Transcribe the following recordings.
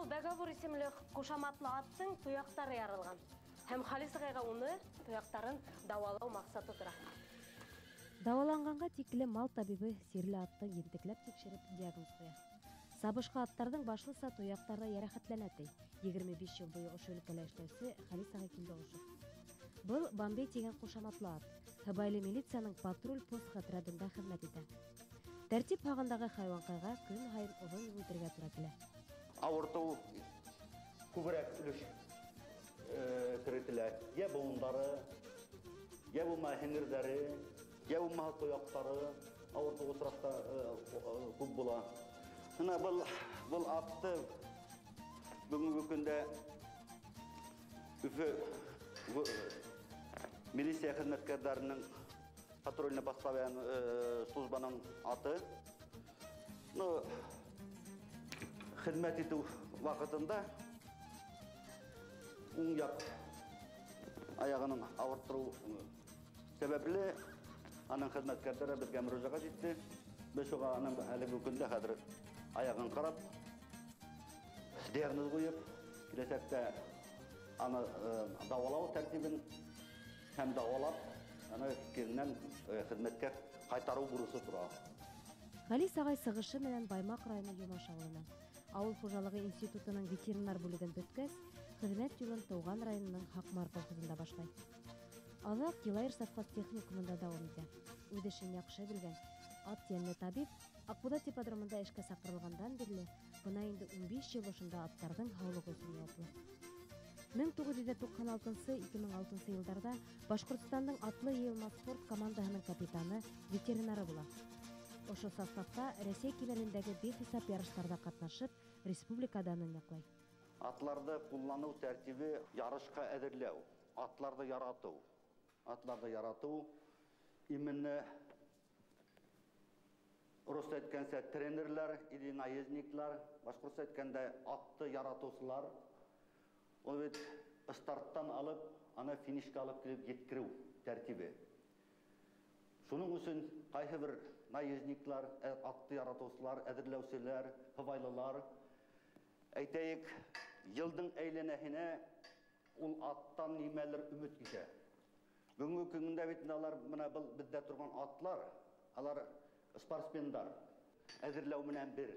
Бұл Бәгавур исемлі қошаматлы аттың тұяқтары ярылған. Һәм Халис ағайға оны тұяқтарын давалау мақсаты тұра. Даваланғанға текілі мал табибі серлі аттың ентікләп текшеріп диагноз қоя. Сабышқа аттардың башлыса тұяқтары ярахатләнәті. 25 жыл бойы ошы өлкәлі эшләүсе Халис ағай келді ошы. Бұл Бомбей деген қошаматлы ат. Хабайлы милицияның патруль пост отрядында хезмәт итә. Тәртип һағындағы хайванқайға күн хайын оҙон юл үтергә тура килә. Ауырту күберәк өлеш керетелә. Я буындары, я булма һеңерҙәре, я булма тояҡтары ауырту осраҡта күп була. Һына был атты бүгенге көндә Өфө милиция хеҙмәткәрҙәренең патрульный поставлян службаның аты. Хезмәт итү вакытында уң як аяғының ауырттыру сәбәпле аның хезмәткәрләре безгә мөрәҗәгать итте. Без шуга аның әлеге көндә хәзер аягын карап, диагноз куеп, киләсәктә аны давалау тәртибен һәм давалап, аны киреннән хезмәткә кайтару бурысы тора. Халис ағай сығышы менән Баймаҡ районы Юмаш ауылынан. Ауыл хужалығы институтының ветеринар бүлеген бөткәс, хеҙмәт юлын Тыуған районының Хаҡмар колхозында башлай. Аҙаҡ Йылайыр совхоз техникумында дауам итә. Үҙ эшен яҡшы белгән ат йәнле табип Аҡбуҙат ипподромында эшкә саҡырылғандан бирле бына инде 15 йыл ошонда аттарҙың һаулығы өсөн яуаплы. 1996-2006 йылдарҙа Башҡортостандың атлы йыйылма спорт командаһының капитаны, ветеринары була. Ошо составта Рәсәй кимәлендәге бихисап ярыштарҙа ҡатнашып, республикадан яҡлай. Атларҙы ҡулланыу тәртибе ярышҡа әҙерләү, атларҙы яратыу, именно русса әйткәнсә тренерлар или наездниклар, башҡортса әйткәндә атты яратыусылар, ул бит старттан алып, аны финишка алып килеп еткереү тәртибе. Шуның өсөн ҡайһы бер наездниклар, атты яратыусылар, әҙерләүселәр, һыбайлылар, әйтәйек, йылдың әйләнәһенә ул аттан нимәлер өмөт итә. Бүгенге көндә бит алар менә был бездә торган атлар, алар спортсмендар, әҙерләү менән бер.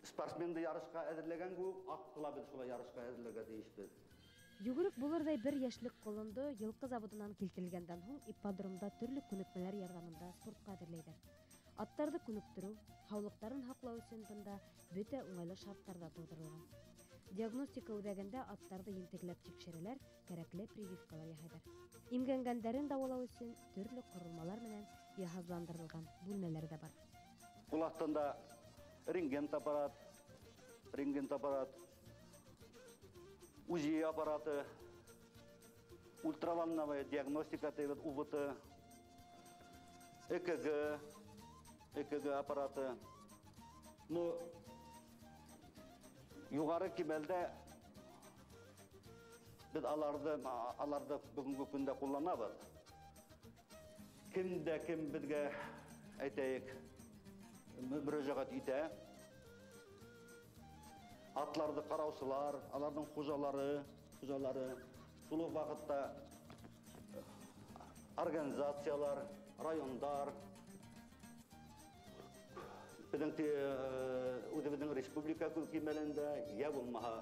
Спортсменды ярышҡа әҙерләгән кеүек, атты ла бит шулай ярышҡа әҙерләргә тейешбеҙ. Йүгерек булырҙай бер йәшлек ҡолондо йылҡы заводынан килтерелгәндән һуң ипподромда төрлө күнекмәләр ярҙамында спортҡа әҙерләйҙәр. Аттарҙы күнектереү, һаулыҡтарын һаҡлау өсөн бында бөтә уңайлы шарттарҙа тыуҙырылған. Диагностика үҙәгендә аттарҙы ентекләп тикшерәләр, кәрәкле прививкалар яһайҙар. Имгәнгәндәрен дауалау өсөн төрлө ҡоролмалар менән йыһазландырылған бүлмәләр ҙә бар. Ул астында рентген аппарат, УЗИ аппараты, ультраволновая диагностика, УВТ, ЭКГ аппараты. Юғары кимәлдә біз аларды бүгінгі күндә ҡулланабыҙ. Кем беҙгә әйтәйек мөрәжәғәт итә. Атларды ҡараусылар, аларҙың хужалары, шул уҡ ваҡытта организациялар, райондар, үҙебеҙҙең республика кимәлендә, йә булмаһа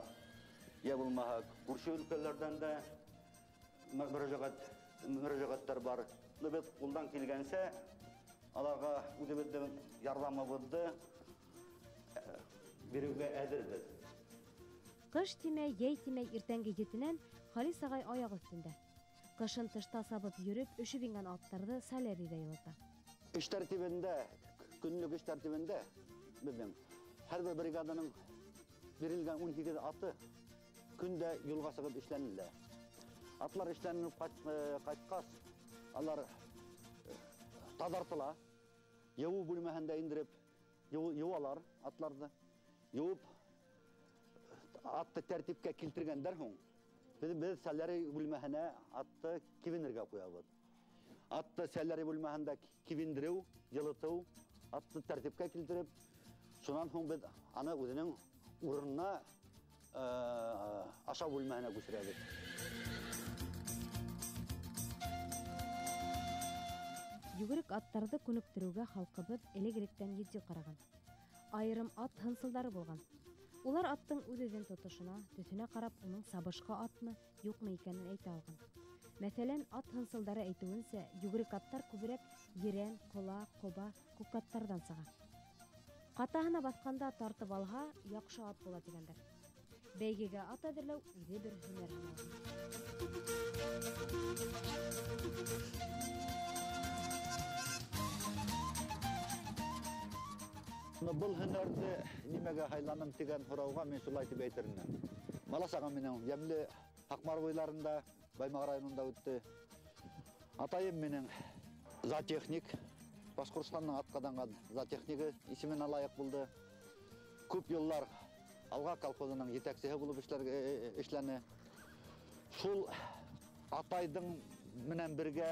күрше өлкәләрҙән дә мөрәжәғәттәр бар. Беҙ ҡулдан килгәнсә, аларға үҙебеҙҙең ярҙамыбыҙҙы биреүгә әҙербеҙ. Ҡыш тимәй, йәй тимәй иртәнге 7-нән Халис ағай аяҡ өҫтөндә. Ҡышын тышта сабып йөрөп, өшөп ингән аттарҙы солярийҙа йылыта. Эш тәртибендә, көнлөк эш тәртибендә беҙҙең һәр бер бригаданың бирелгән 12 аты көндә юлға сығып эшләнелә. Атлар эшләнеп ҡайтҡас, алар таҙартыла, йыуыу бүлмәһендә индереп йыуалар атларҙы. Йыуып, атты тәртипкә килтергәндәр һуң, без солярий бүлмәһенә атты кибенергә ҡуябыҙ. Атты солярий бүлмәһендә кибендереү, йылытыу, атты тәртипкә килтереп, шунан һуң беҙ аны үҙенең урынына аша бүлмәһенә күчерәбез. Югырык аттарды күнүктүрүүгө халкыбыз элек-электен етди караган. Айрым ат хынсылдары болгон. Улар аттың үз-өзүн тотушуна, төсүнө карап, унун сабышка атмы, юкмы экенин айта алган. Мәсәлән, ат хынсылдары әйтүенсә, югырык аттар күбрәк ерән, кола, коба, күк аттардан сыга. Катаһына басканда тартып алга, яхшы ат була дигәндер. Бәйгегә ат әзерләү үзе бер һөнәр. Бұл һөнәрде нимәгә һайланым дигән һорауга мен шулай дип әйтермен. Бала сагым менен Ямлы Акмар буйларында, Баймак районында үтте. Атайым менен зоотехник, Башкортстанның аткаданган зоотехниги исеменә лайык булды. Күп еллар Алга колхозының жетәкчесе булып эшләне. Шул атайдың менән бергә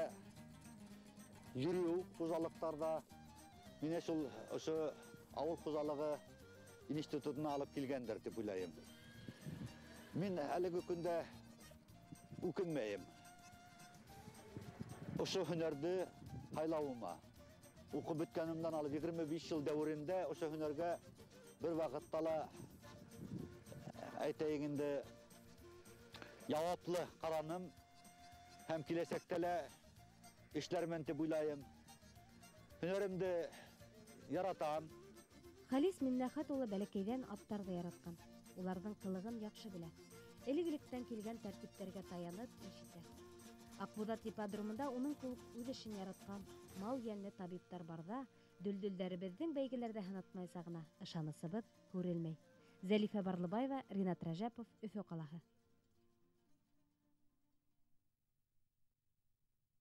йөрү хужалыктарда менә шул авыл хужалыгы институтына алып килгәндер дип уйлайм. Мин әлеге көндә үкенмәйм. Ошо һөнәрде һайлауыма. Укып беткәнемдән алып 25 ел дәврендә ошо һөнәргә бер вакытта ла әйтәйек инде җаваплы караным һәм киләсәктә лә эшләрмен дип уйлайм. Һөнәремде яратам. Халис Миннәхәт улы бәләкәйдән аттарды яраткан. Уларның кылыгын яхшы белә. Элек-электән килгән тәртипләргә таянып ишетә. Акбудат ипподрумында уның кулып үз эшен яраткан мал йәнле табиптар барда, дүлдүлдәребезнең бәйгеләрдә һынатмайса гына ышанысыбыз күрелмәй. Зәлифә Барлыбаева, Ринат Рәҗәпов, Өфө калаһы.